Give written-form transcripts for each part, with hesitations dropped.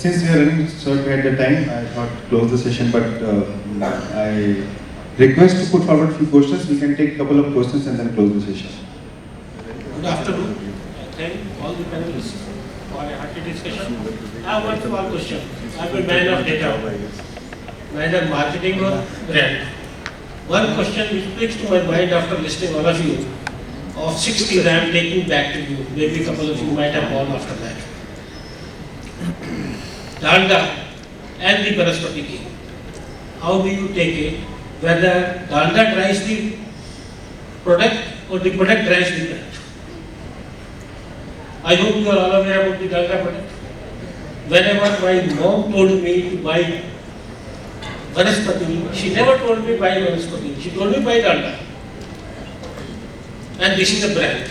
since we are running short at the time, I thought to close the session, but I request to put forward a few questions. We can take a couple of questions and then close the session. Good afternoon. Thank all the panelists for a hearty discussion. I have one small question. I am a man of data, neither marketing nor brand. One question which clicks to my mind after listening all of you, of 60 I am taking back to you. Maybe a couple of you might have gone after that. Dalda and the Banaspati ghee. How do you take it? Whether Dalda drives the product or the product drives the product? I hope you are all aware about the Dalda product. Whenever my mom told me to buy Banaspati, she never told me buy Banaspati. She told me buy Dalda. And this is a brand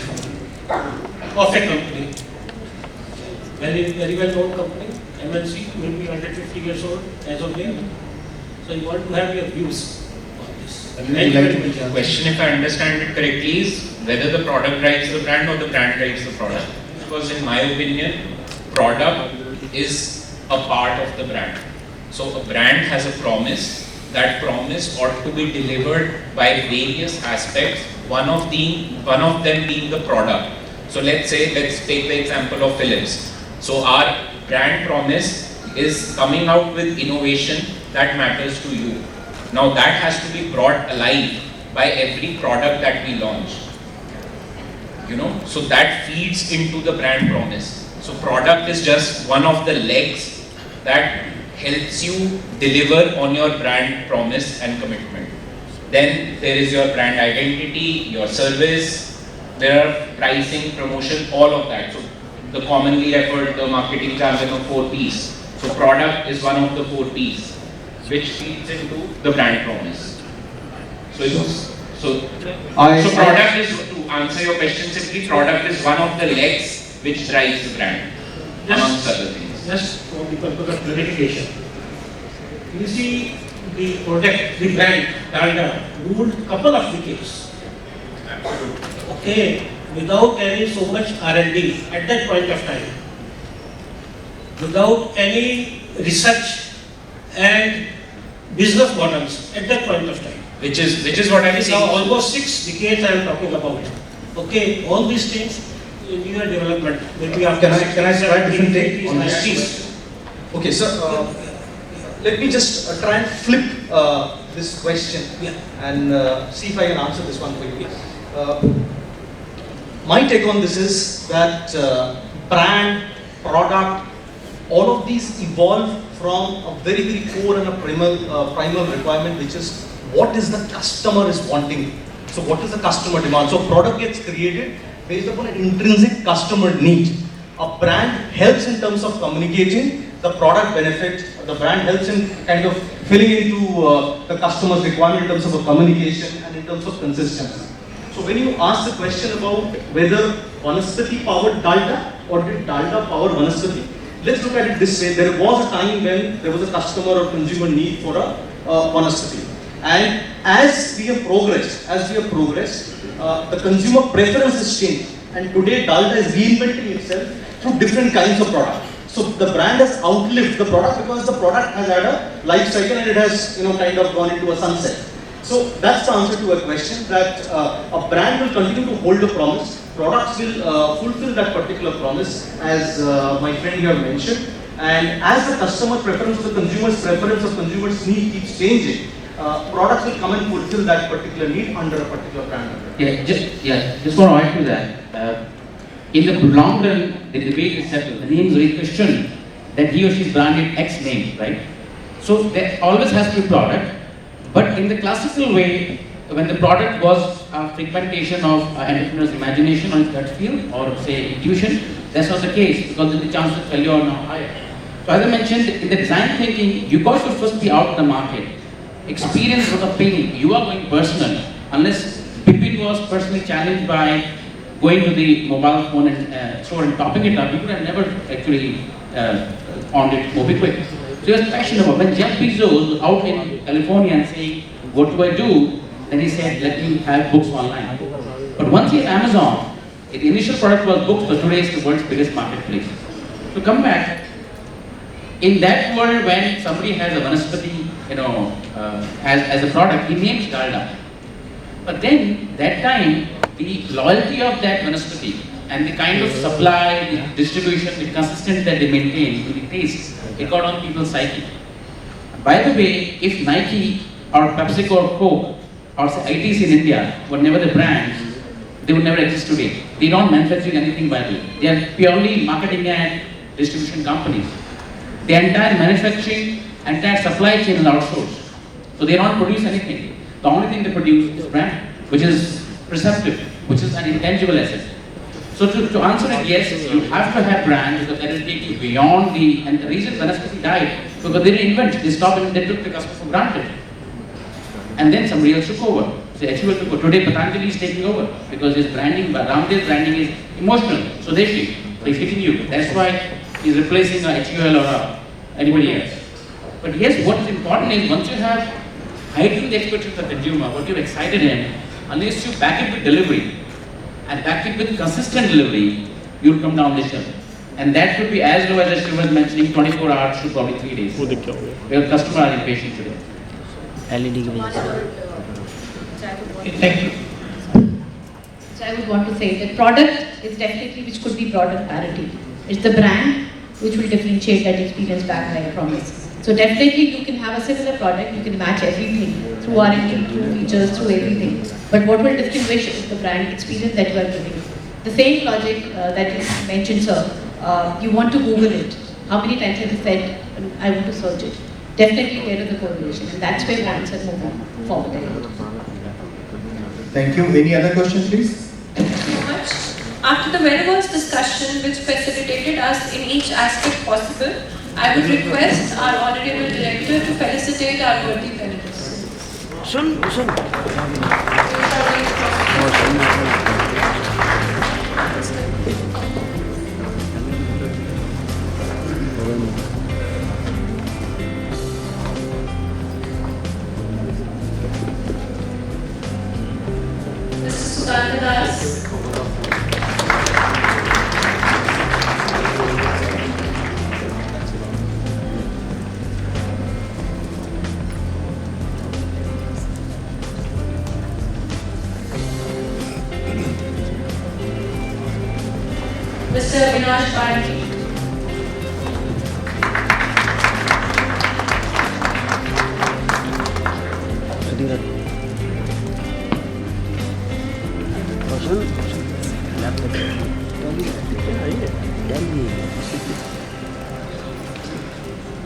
of a company. Very well known company. MNC, maybe 150 years old as of then. So you want to have your views on this. The question, if I understand it correctly, is whether the product drives the brand or the brand drives the product. Because in my opinion, product is a part of the brand. So a brand has a promise. That promise ought to be delivered by various aspects. One of them being the product. So let's take the example of Philips. So our brand promise is coming out with innovation that matters to you. Now that has to be brought alive by every product that we launch. So that feeds into the brand promise. So product is just one of the legs that helps you deliver on your brand promise and commitment. Then there is your brand identity, your service, there are pricing, promotion, all of that. So the commonly referred the marketing jargon of 4 Ps. So product is one of the 4 Ps, which feeds into the brand promise. So product is, to answer your question simply, product is one of the legs which drives the brand, amongst other things. Just for the purpose of clarification. You see, the product, the brand, Dalda, ruled couple of decades. Absolutely. Okay, without any so much R&D at that point of time, without any research and business models at that point of time. Which is what I was saying. Now almost 6 decades I am talking about. Okay, all these things in your development. Maybe after Can I try different take on this? 90s. Okay, so let me just try and flip this question and see if I can answer this one quickly. My take on this is that brand, product, all of these evolve from a very core and a primal requirement, which is what is the customer is wanting. So what is the customer demand? So product gets created based upon an intrinsic customer need. A brand helps in terms of communicating the product benefit. The brand helps in kind of filling into the customer's requirement in terms of a communication and in terms of consistency. So when you ask the question about whether Vanaspati powered Dalda or did Dalda power Vanaspati, let's look at it this way. There was a time when there was a customer or consumer need for a Vanaspati. And as we have progressed, the consumer preference has changed. And today Dalda is reinventing itself through different kinds of products. So the brand has outlived the product because the product has had a life cycle and it has kind of gone into a sunset. So that's the answer to a question that a brand will continue to hold a promise. Products will fulfill that particular promise, as my friend here mentioned. And as the customer preference, the consumer's preference of consumers' need keeps changing, products will come and fulfill that particular need under a particular brand. Just want to add to that. In the long run, the debate is settled. The name is very questioned that he or she is branded X name, right? So there always has to be product, but in the classical way, when the product was a fragmentation of entrepreneur's imagination on his gut feel or say intuition, that's not the case because the chances of failure are now higher. So as I mentioned, in the design thinking, you got to first be out in the market. Experience was a pain. You are going personal. Unless Bipin was personally challenged by going to the mobile phone and store and topping it up, you could have never actually found it more quick. So he was passionate about. When Jeff Bezos was out in California and saying, what do I do? Then he said, let me have books online. But once he had Amazon, the initial product was books, but today it's the world's biggest marketplace. To come back, in that world, when somebody has a vanaspati, as a product, he names dalda. But then, that time, the loyalty of that vanaspati and the kind of supply, the distribution, the consistency that they maintain in the taste, it got on people's psyche. By the way, if Nike or PepsiCo or Coke or say ITs in India were never the brands, they would never exist today. They don't manufacture anything by the way. They are purely marketing and distribution companies. The entire manufacturing, entire supply chain is outsourced. So they don't produce anything. The only thing they produce is brand, which is perceptive, which is an intangible asset. So to answer it, yes, you have to have brand because that will take you beyond and the reason Vanaspati died, because they didn't invent, they stopped and they took the customer for granted. And then somebody else took over. So HUL took over. Today Patanjali is taking over because his branding, Ramdev's branding is emotional, Swadeshi. So he's hitting you. That's why he's replacing a HUL or anybody else. But yes, what is important is once you have heightened the expectations of the consumer, what you're excited in, unless you back it with delivery and back it with consistent delivery, you'll come down the shelf. And that could be as low as she was mentioning 24 hours to probably 3 days. Where customers are impatient today. LED की वजह से. Thank you. So I would want to say that product is definitely which could be product parity. It's the brand which will differentiate that experience backed by a promise. So definitely you can have a similar product, you can match everything through R&D, through features, through everything. But what will distinguish is the brand experience that you are giving. The same logic that you mentioned, sir, you want to Google it. How many times have you said, I want to search it? Definitely there is a correlation, and that's where brands are moving forward. Thank you. Any other questions, please? Thank you so much. After the very first discussion which facilitated us in each aspect possible, I would request our honorable director to felicitate our worthy panelists. Mr. Sudhanadas. Mr. Avinash Bharati.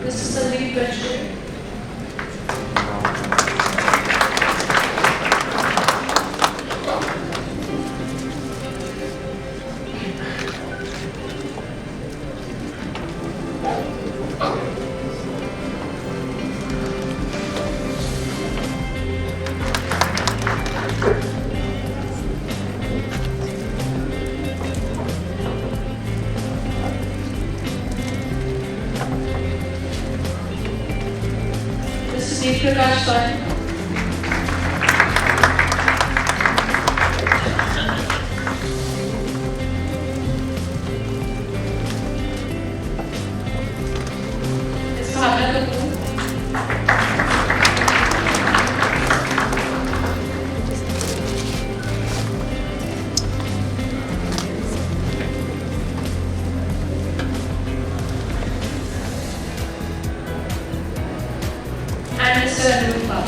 Mr. Sandeep Bajaj. Mr. Prakash Soni. Ms. Bhavna Kapoor. And Mr. Anup Babu.